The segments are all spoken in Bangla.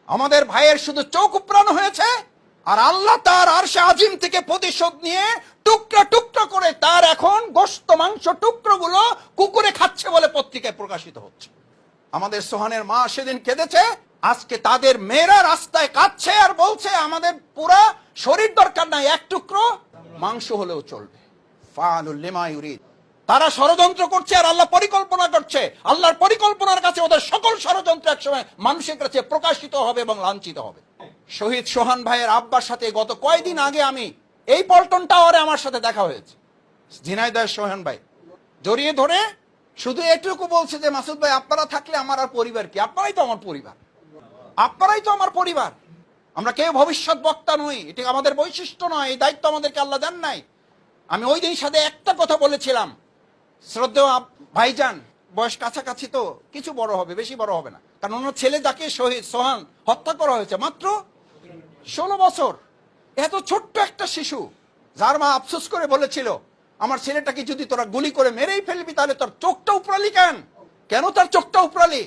আমাদের ভাইয়ের শুধু চোখ উপড়ানো হয়েছে, আর আল্লাহ তার আরশে আজিম থেকে প্রতিশোধ নিয়ে টুকরা টুকরা করে তার এখন গোশত মাংস টুকরোগুলো কুকুরে খাচ্ছে বলে পত্রিকায় প্রকাশিত হচ্ছে। আমাদের সোহানের মা সেদিন কেঁদেছে, আজকে তাদের মেয়েরা রাস্তায় কাঁদছে আর বলছে আমাদের পুরা শরীর দরকার নাই, এক টুকরো মাংস হলেও চলবে। ফাআলুল লিমা ইউরিদ। তারা ষড়যন্ত্র করছে আর আল্লাহ পরিকল্পনা করছে। আল্লাহর পরিকল্পনার কাছে ওদের সকল ষড়যন্ত্র একসময় মানুষের কাছে প্রকাশিত হবে এবং লাঞ্ছিত হবে। শহীদ সোহান ভাইয়ের আব্বার সাথে গত কয়েকদিন আগে আমি এই পল্টন টাওয়ারে আমার সাথে দেখা হয়েছে। ঝিনাইদহের সোহান ভাই জড়িয়ে ধরে শুধু এটুকু বলছে যে মাসুদ ভাই আপনারা থাকলে আমার আর পরিবার কি? আপনারাই তো আমার পরিবার, আপনারাই তো আমার পরিবার। আমরা কেউ ভবিষ্যৎ বক্তা নই, এটা আমাদের বৈশিষ্ট্য নয়, এই দায়িত্ব আমাদেরকে আল্লাহ দেন নাই। আমি ওই দিন সাথে একটা কথা বলেছিলাম, শ্রদ্ধেয় ভাইজান বয়স কাছাকাছি তো, কিছু বড় হবে, বেশি বড় হবে না, কারণ ওনার ছেলে যাকে শহীদ সোহান হত্যা করা হয়েছে মাত্র 16 বছর। এত ছোট্ট একটা শিশু, যার মা আফসোস করে বলেছিল আমার ছেলেটাকে যদি তোরা গুলি করে মেরেই ফেলবি তাহলে তোর চোখটা উপড়ালি কেন? কেন তার চোখটা উপড়ালি?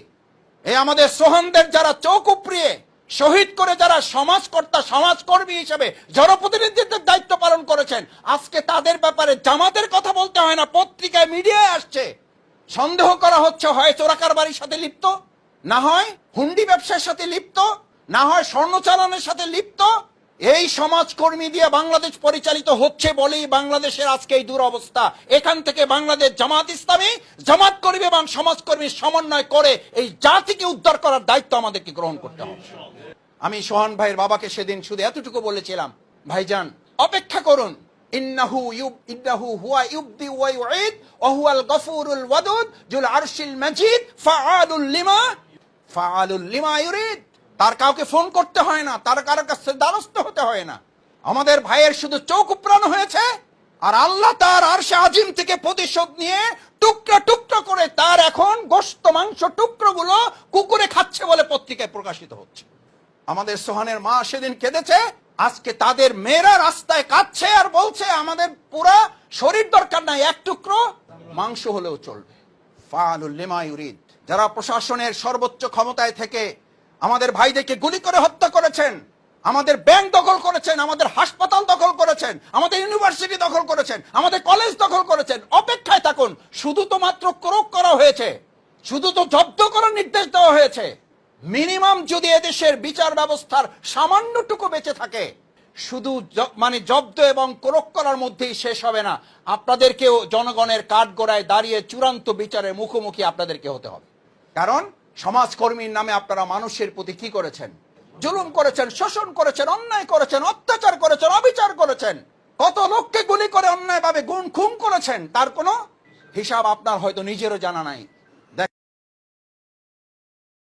এই আমাদের সোহানদের যারা চোখ উপড়িয়ে শহীদ করে যারা সমাজকর্তা সমাজকর্মী হিসেবে জনপ্রতিনিধিত্বের দায়িত্ব পালন করেছেন, আজকে তাদের ব্যাপারে জামাতের কথা বলতে হয় না, পত্রিকায় মিডিয়ায় আসছে। সন্দেহ করা হচ্ছে হয় চোরাকারবারির সাথে লিপ্ত, না হয় হুন্ডি ব্যবসার সাথে লিপ্ত, না হয় স্বর্ণ চালানের সাথে লিপ্ত। এই সমাজকর্মী দিয়ে বাংলাদেশ পরিচালিত হচ্ছে বলেই বাংলাদেশের আজকে এই দুরবস্থা। এখান থেকে বাংলাদেশ জামাত ইসলামী জামাত কর্মী এবং সমাজকর্মীর সমন্বয় করে এই জাতিকে উদ্ধার করার দায়িত্ব আমাদেরকে গ্রহণ করতে হবে। আমি সোহান ভাইয়ের বাবাকে সেদিন শুধু এতটুকু বলেছিলাম, ভাইজান অপেক্ষা করুন, ইন্নাহু হুয়া ইউবদি ওয়া ইউঈদ ওয়া হুয়াল গফুরুল ওয়াদুদ যুল আরশিল মাজিদ ফাআলুল লিমা ইউরিদ। তার কাউকে ফোন করতে হয় না, তার কারোর কাছে দ্বারস্থ হতে হয় না। আমাদের ভাইয়ের শুধু চোখ উপড়ানো হয়েছে, আর আল্লাহ তার আরশে আজিম থেকে প্রতিশোধ নিয়ে টুকরা টুকরা করে তার এখন গোশত মাংস টুকরোগুলো কুকুরে খাচ্ছে বলে পত্রিকায় প্রকাশিত হচ্ছে। আমাদের সোহানের মা সেদিন কেঁদেছে, আজকে তাদের মেয়েরা রাস্তায় কাঁদছে আর বলছে আমাদের পুরা শরীর দরকার নাই, এক টুকরো মাংস হলেও চলবে। ফাআলুল লিমা ইউরিদ। যারা প্রশাসনের সর্বোচ্চ ক্ষমতায় থেকে আমাদের ভাইদেরকে গুলি করে হত্যা করেছেন, আমাদের ব্যাংক দখল করেছেন, আমাদের হাসপাতাল দখল করেছেন, আমাদের ইউনিভার্সিটি দখল করেছেন, আমাদের কলেজ দখল করেছেন, অপেক্ষায় থাকুন। শুধু তো মাত্র ক্রোক করা হয়েছে, শুধু তো জব্দ করার নির্দেশ দেওয়া হয়েছে। মিনিমাম যদি এদেশের বিচার ব্যবস্থার সামান্যটুকু বেঁচে থাকে, শুধু জব্দ এবং ক্রোক করার মধ্যেই শেষ হবে না। আপনাদেরকেও জনগণের কাঠগড়ায় দাঁড়িয়ে চূড়ান্ত বিচারের মুখোমুখি আপনাদেরকে হতে হবে। কারণ সমাজকর্মীর নামে আপনারা মানুষের প্রতি কি করেছেন? জুলুম করেছেন, শোষণ করেছেন, অন্যায় করেছেন, অত্যাচার করেছেন, অবিচার করেছেন, কত লোককে গুলি করে অন্যায়ভাবে খুন করেছেন, তার কোনো হিসাব আপনার হয়তো নিজেরও জানা নাই।